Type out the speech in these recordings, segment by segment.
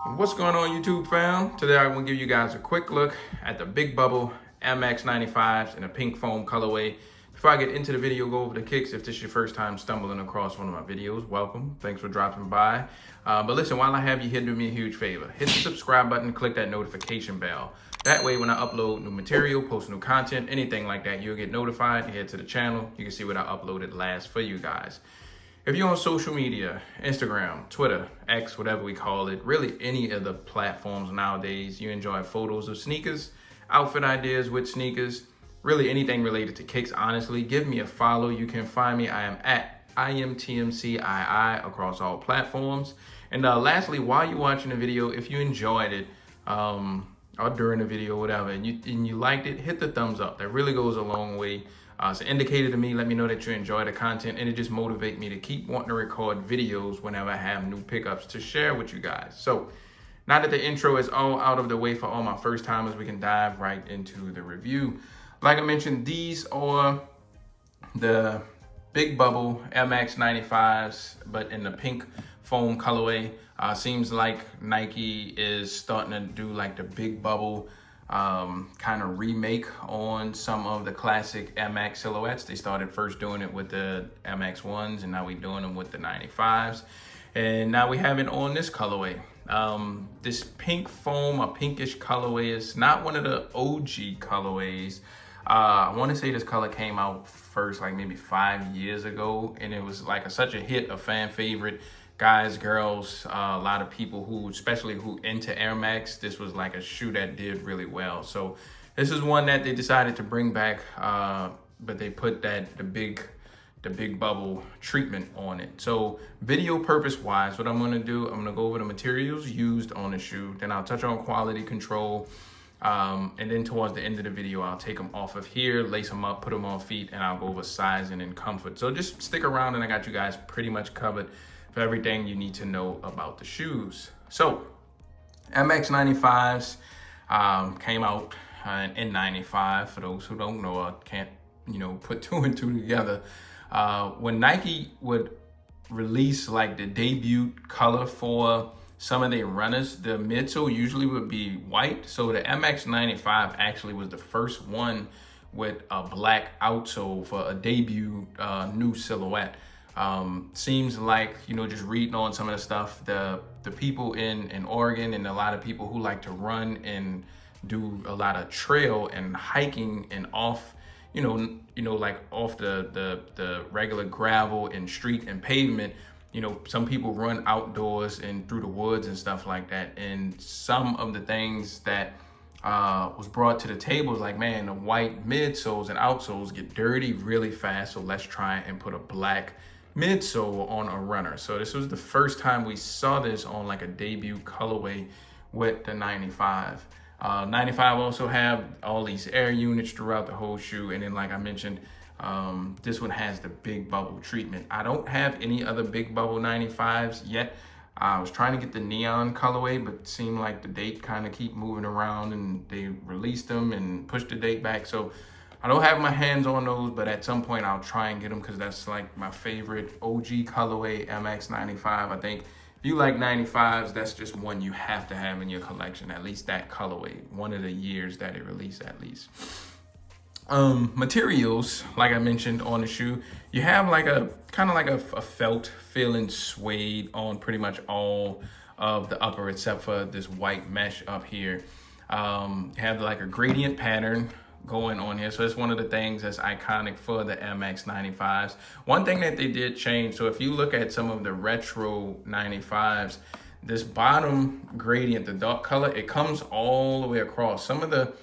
What's going on, YouTube fam? Today I want to give you guys a quick look at the Big Bubble MX95s in a pink foam colorway. Before I get into the video, go over the kicks. If this is your first time stumbling across one of my videos, welcome. Thanks for dropping by. But listen, while I have you here, do me a huge favor. Hit the subscribe button, click that notification bell. That way, when I upload new material, post new content, anything like that, you'll get notified. Head to the channel. You can see what I uploaded last for you guys. If you're on social media, Instagram, Twitter, X, whatever we call it, really any of the platforms nowadays, you enjoy photos of sneakers, outfit ideas with sneakers, really anything related to kicks, honestly, give me a follow. You can find me. I am at iAMTMCII across all platforms. And lastly, while you're watching the video, if you enjoyed it, or during the video, whatever, and you liked it, hit the thumbs up. That really goes a long way. It's an indicator to me, let me know that you enjoy the content, and it just motivates me to keep wanting to record videos whenever I have new pickups to share with you guys. So now that the intro is all out of the way for all my first timers, we can dive right into the review. Like I mentioned, these are the Big Bubble MX95s, but in the pink foam colorway. Seems like Nike is starting to do like the Big Bubble kind of remake on some of the classic MX silhouettes. They started first doing it with the MX1s, and now we're doing them with the 95s. And now we have it on this colorway. This pink foam, a pinkish colorway, is not one of the OG colorways. I want to say this color came out first like maybe 5 years ago, and it was like such a hit, a fan favorite. Guys, girls, a lot of people who, especially who into Air Max, this was like a shoe that did really well. So this is one that they decided to bring back, but they put the big bubble treatment on it. So video purpose wise, what I'm gonna do, I'm gonna go over the materials used on the shoe, then I'll touch on quality control, and then towards the end of the video, I'll take them off of here, lace them up, put them on feet, and I'll go over sizing and comfort. So just stick around, and I got you guys pretty much covered for everything you need to know about the shoes. So MX95s came out in 95. For those who don't know, I can't put two and two together. When Nike would release like the debut color for some of their runners, the midsole usually would be white. So the MX95 actually was the first one with a black outsole for a debut new silhouette. Seems like, just reading on some of the stuff, the people in Oregon and a lot of people who like to run and do a lot of trail and hiking and off, like off the regular gravel and street and pavement, some people run outdoors and through the woods and stuff like that. And some of the things that was brought to the table is like, man, the white midsoles and outsoles get dirty really fast. So let's try and put a black midsole on a runner. So this was the first time we saw this on like a debut colorway with the 95. 95 also have all these air units throughout the whole shoe. And then like I mentioned, this one has the Big Bubble treatment. I don't have any other Big Bubble 95s yet. I was trying to get the neon colorway, but it seemed like the date kind of keep moving around, and they released them and pushed the date back. So I don't have my hands on those, but at some point I'll try and get them because that's like my favorite OG colorway, MX95. I think if you like 95s, that's just one you have to have in your collection, at least that colorway, one of the years that it released at least. Materials, like I mentioned on the shoe, you have like a kind of like a felt feeling suede on pretty much all of the upper except for this white mesh up here. Have like a gradient pattern going on here. So it's one of the things that's iconic for the MX95s. One thing that they did change, so if you look at some of the retro 95s, this bottom gradient, the dark color, it comes all the way across. Some of the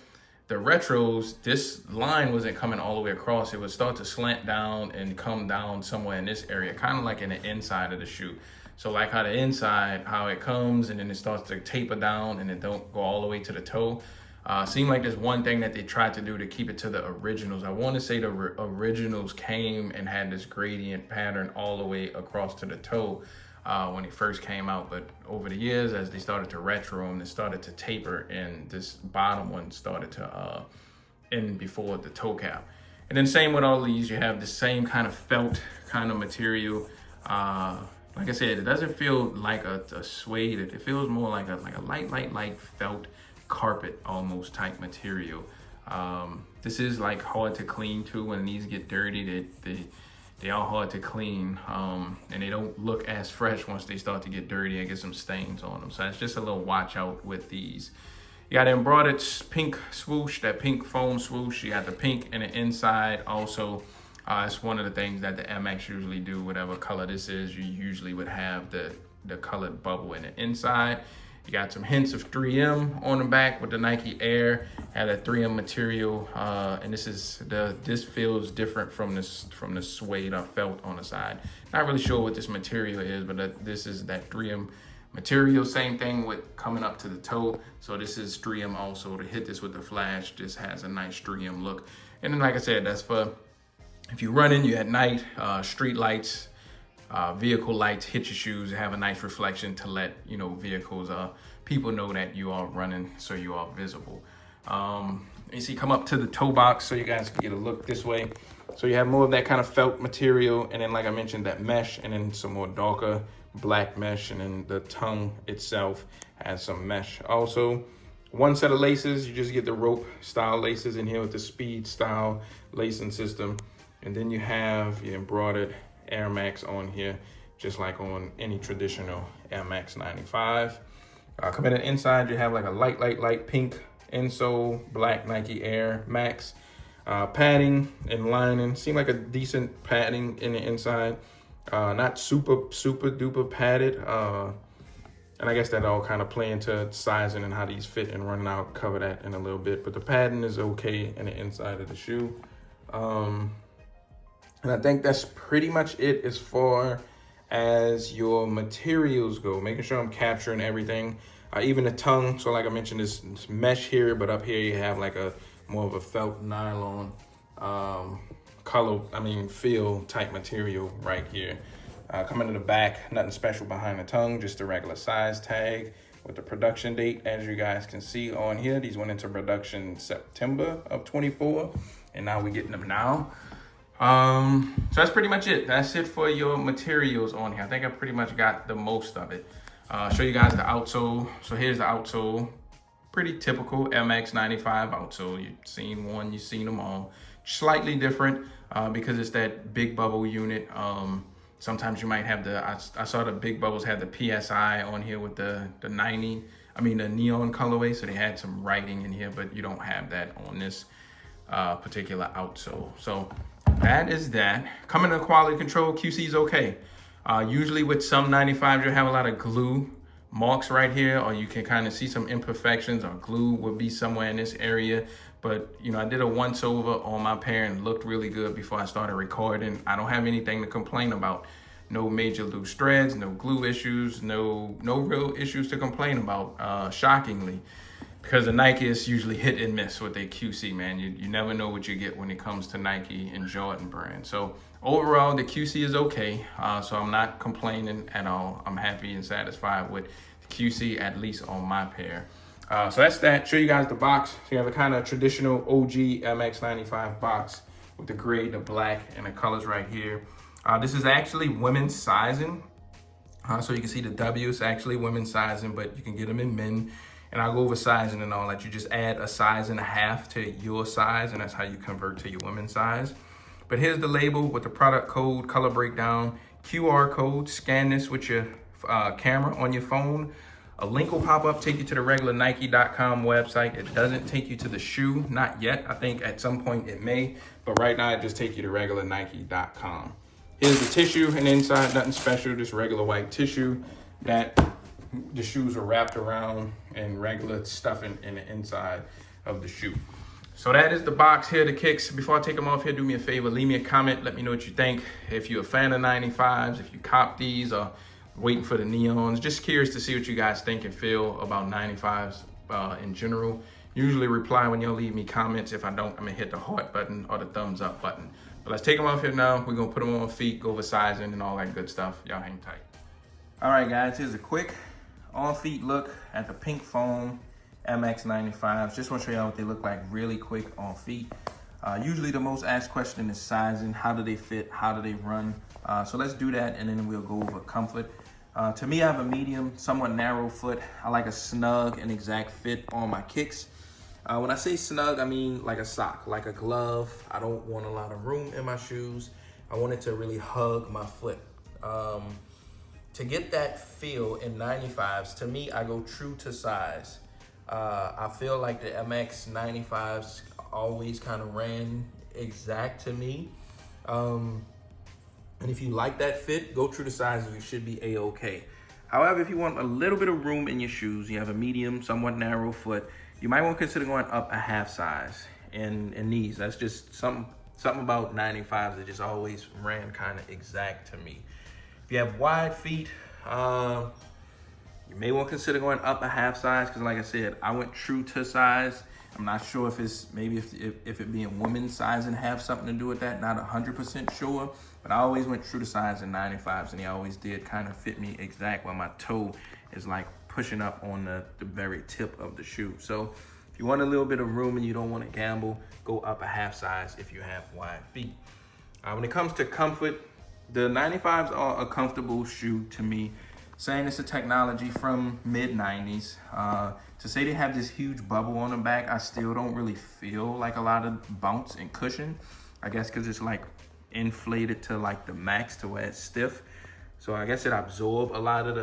retros, this line wasn't coming all the way across. It would start to slant down and come down somewhere in this area, kind of like in the inside of the shoe. So like how the inside, how it comes and then it starts to taper down and it don't go all the way to the toe. Seemed like there's one thing that they tried to do to keep it to the originals. I want to say the originals came and had this gradient pattern all the way across to the toe when it first came out. But over the years, as they started to retro them, they started to taper, and this bottom one started to end before the toe cap. And then same with all these, you have the same kind of felt kind of material. Like I said, it doesn't feel like a suede. It feels more like a light felt carpet almost type material. This is like hard to clean too. When these get dirty, they are hard to clean, and they don't look as fresh once they start to get dirty and get some stains on them. So it's just a little watch out with these. You got the embroidered pink swoosh, that pink foam swoosh. You got the pink in the inside also. It's one of the things that the MX usually do, whatever color this is, you usually would have the colored bubble in the inside. You got some hints of 3M on the back with the Nike Air, had a 3M material, and this feels different from the suede I felt on the side. Not really sure what this material is, but this is that 3M material. Same thing with coming up to the toe. So this is 3M also. To hit this with the flash, this has a nice 3M look. And then like I said, that's for if you're running, you at night, street lights, vehicle lights hit your shoes, have a nice reflection to let vehicles, people know that you are running, so you are visible. You see, come up to the toe box so you guys can get a look this way. So you have more of that kind of felt material, and then like I mentioned, that mesh, and then some more darker black mesh, and then the tongue itself has some mesh. Also, one set of laces, you just get the rope style laces in here with the speed style lacing system. And then you have your embroidered Air Max on here, just like on any traditional Air Max 95. Coming in the inside, you have like a light pink insole, black Nike Air Max. Padding and lining, seem like a decent padding in the inside. Not super duper padded. And I guess that all kind of play into sizing and how these fit and running out, cover that in a little bit. But the padding is okay in the inside of the shoe. And I think that's pretty much it as far as your materials go. Making sure I'm capturing everything. Even the tongue, so like I mentioned, this mesh here, but up here you have like a more of a felt nylon feel type material right here. Coming to the back, nothing special behind the tongue, just a regular size tag with the production date. As you guys can see on here, these went into production September of 24, and now we're getting them now. So that's pretty much it. That's it for your materials on here. I think I pretty much got the most of it. Show you guys the outsole. So here's the outsole. Pretty typical MX 95 outsole. You've seen one, you've seen them all. Slightly different because it's that big bubble unit. Sometimes you might have I saw the big bubbles had the PSI on here with the the neon colorway. So they had some writing in here, but you don't have that on this particular outsole. So that is that. Coming to quality control, QC is okay. Usually with some 95s, you'll have a lot of glue marks right here, or you can kind of see some imperfections, or glue would be somewhere in this area. But I did a once over on my pair and looked really good before I started recording. I don't have anything to complain about. No major loose threads, no glue issues, no real issues to complain about, shockingly. Because the Nike is usually hit and miss with their QC, man. You never know what you get when it comes to Nike and Jordan brand. So overall, the QC is okay. So I'm not complaining at all. I'm happy and satisfied with the QC, at least on my pair. So that's that. Show you guys the box. So you have a kind of traditional OG MX95 box with the gray, the black, and the colors right here. This is actually women's sizing. So you can see the W is actually women's sizing, but you can get them in men. And I'll go over sizing and all that. You just add a size and a half to your size, and that's how you convert to your women's size. But here's the label with the product code, color breakdown, QR code. Scan this with your camera on your phone. A link will pop up, take you to the regular Nike.com website. It doesn't take you to the shoe, not yet. I think at some point it may, but right now it just takes you to regular Nike.com. Here's the tissue, and inside, nothing special, just regular white tissue that the shoes are wrapped around, and regular stuffing in the inside of the shoe. So that is the box here, the kicks. Before I take them off here, do me a favor, leave me a comment, let me know what you think. If you're a fan of 95s, if you cop these, or waiting for the neons, just curious to see what you guys think and feel about 95s in general. Usually reply when y'all leave me comments. If I don't, I'm gonna hit the heart button or the thumbs up button. But let's take them off here now. We're gonna put them on feet, go over sizing and all that good stuff. Y'all hang tight. All right, guys, here's a quick on feet look at the pink foam MX95s. Just want to show y'all what they look like really quick on feet. Usually the most asked question is sizing. How do they fit? How do they run? So let's do that, and then we'll go over comfort. To me, I have a medium, somewhat narrow foot. I like a snug and exact fit on my kicks. When I say snug, I mean like a sock, like a glove. I don't want a lot of room in my shoes. I want it to really hug my foot. To get that feel in 95s, to me, I go true to size. I feel like the MX 95s always kind of ran exact to me. And if you like that fit, go true to size and you should be A-okay. However, if you want a little bit of room in your shoes, you have a medium, somewhat narrow foot, you might want to consider going up a half size in these. That's just something about 95s that just always ran kind of exact to me. If you have wide feet, you may want to consider going up a half size, because like I said, I went true to size. I'm not sure if it's maybe if it being women's sizing have something to do with that. Not 100% sure, but I always went true to size in 95s, and they always did kind of fit me exact, while my toe is like pushing up on the very tip of the shoe. So if you want a little bit of room and you don't want to gamble, go up a half size if you have wide feet. When it comes to comfort, the 95s are a comfortable shoe to me. Saying it's a technology from mid-90s. To say they have this huge bubble on the back, I still don't really feel like a lot of bounce and cushion. I guess because it's like inflated to like the max to where it's stiff. So I guess it absorbs a lot of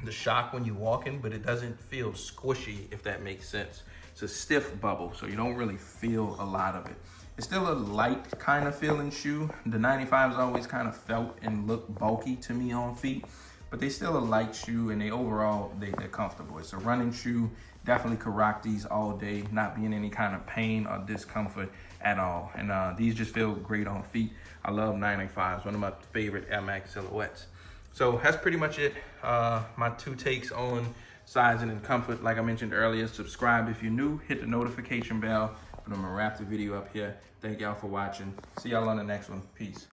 the shock when you're walking, but it doesn't feel squishy, if that makes sense. It's a stiff bubble, so you don't really feel a lot of it. It's still a light kind of feeling shoe. The 95s always kind of felt and looked bulky to me on feet, but they still a light shoe, and they're comfortable. It's a running shoe. Definitely could rock these all day, not be in any kind of pain or discomfort at all. And these just feel great on feet. I love 95s, one of my favorite Air Max silhouettes. So that's pretty much it. My two takes on sizing and comfort. Like I mentioned earlier, subscribe if you're new, hit the notification bell. But I'm gonna wrap the video up here. Thank y'all for watching. See y'all on the next one. Peace.